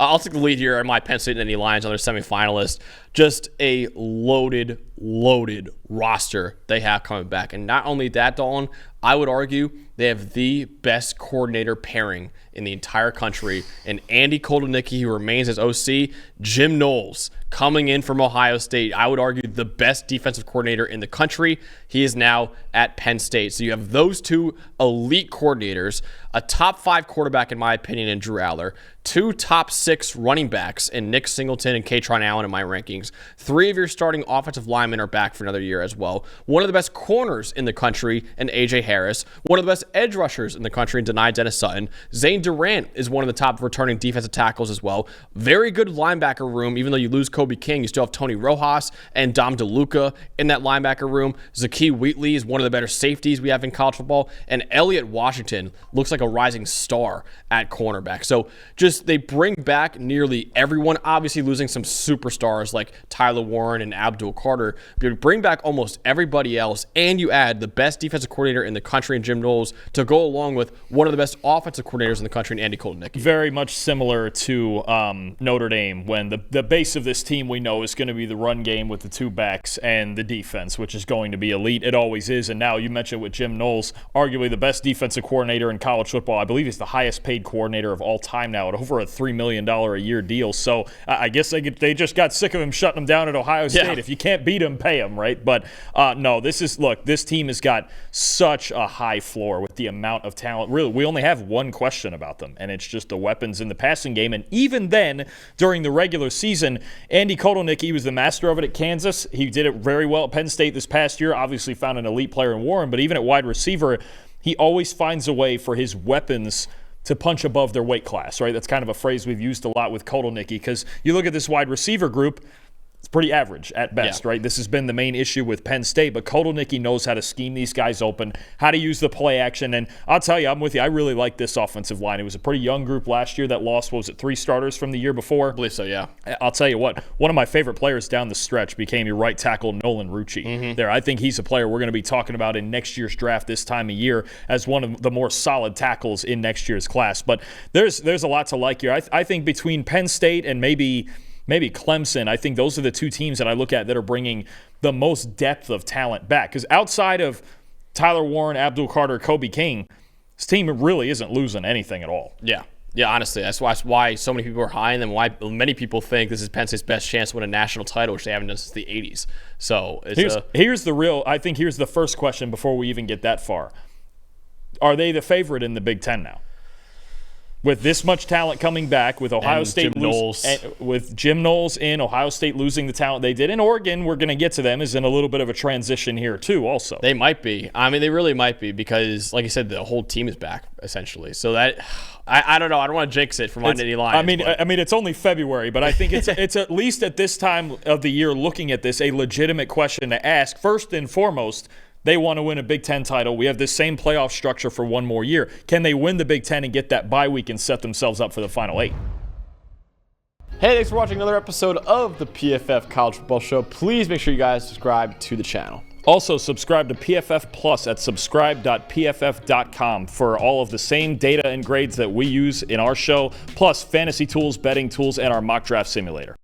I'll take the lead here on my Penn State and Nittany Lions on their semifinalists. Just a loaded roster they have coming back. And not only that, Dalton, I would argue they have the best coordinator pairing in the entire country. And Andy Kotelnicki, who remains as OC, Jim Knowles, coming in from Ohio State. I would argue the best defensive coordinator in the country. He is now at Penn State. So you have those two elite coordinators, a top 5 quarterback, in my opinion, in Drew Aller, 2 top 6 running backs in Nick Singleton and Katron Allen in my rankings. 3 of your starting offensive linemen are back for another year as well. One of the best corners in the country in A.J. Harris. One of the best edge rushers in the country in Dennis Sutton. Zane Durant is one of the top returning defensive tackles as well. Very good linebacker room. Even though you lose Kobe King, you still have Tony Rojas and Dom DeLuca in that linebacker room. Zakee Wheatley is one of the better safeties we have in college football. And Elliott Washington looks like a rising star at cornerback. So just they bring back nearly everyone, obviously losing some superstars like Tyler Warren and Abdul Carter. But you bring back almost everybody else, and you add the best defensive coordinator in the country in Jim Knowles to go along with one of the best offensive coordinators in the country in Andy Kotelnicki. Very much similar to Notre Dame, when the base of this team we know is going to be the run game with the 2 backs and the defense, which is going to be elite. It always is. And now you mentioned with Jim Knowles, arguably the best defensive coordinator in college football. I believe he's the highest paid coordinator of all time now at over a $3 million a year deal. So I guess they just got sick of him shutting them down at Ohio State. Yeah. If you can't beat him, pay him, right? But no, this team has got such a high floor with the amount of talent. Really, we only have one question about them, and it's just the weapons in the passing game. And even then, during the regular season, Andy Kotelnicki was the master of it at Kansas. He did it very well at Penn State this past year. Obviously found an elite player in Warren, but even at wide receiver, he always finds a way for his weapons to punch above their weight class, right? That's kind of a phrase we've used a lot with Kotelnicki, because you look at this wide receiver group, it's pretty average at best, right? This has been the main issue with Penn State, but Kotelnicki knows how to scheme these guys open, how to use the play action, and I'll tell you, I'm with you. I really like this offensive line. It was a pretty young group last year that lost, 3 starters from the year before? I believe so, yeah. I'll tell you what, one of my favorite players down the stretch became your right tackle, Nolan Rucci. There, I think he's a player we're going to be talking about in next year's draft this time of year as one of the more solid tackles in next year's class. But there's a lot to like here. I think between Penn State and maybe Clemson, I think those are the 2 teams that I look at that are bringing the most depth of talent back. Because outside of Tyler Warren, Abdul Carter, Kobe King, this team really isn't losing anything at all. Yeah, honestly, that's why so many people are high on them, why many people think this is Penn State's best chance to win a national title, which they haven't done since the 80s. So here's the first question before we even get that far. Are they the favorite in the Big Ten now? With this much talent coming back, with Ohio State with Jim Knowles in, Ohio State losing the talent they did in Oregon, we're going to get to them, is in a little bit of a transition here too also. They might be. I mean, they really might be, because, like you said, the whole team is back, essentially. So that, I don't know. I don't want to jinx it for my Nittany Lions. I mean, it's only February, but I think it's at least at this time of the year, looking at this, a legitimate question to ask. First and foremost, they want to win a Big Ten title. We have this same playoff structure for one more year. Can they win the Big Ten and get that bye week and set themselves up for the Final 8? Hey, thanks for watching another episode of the PFF College Football Show. Please make sure you guys subscribe to the channel. Also, subscribe to PFF Plus at subscribe.pff.com for all of the same data and grades that we use in our show, plus fantasy tools, betting tools, and our mock draft simulator.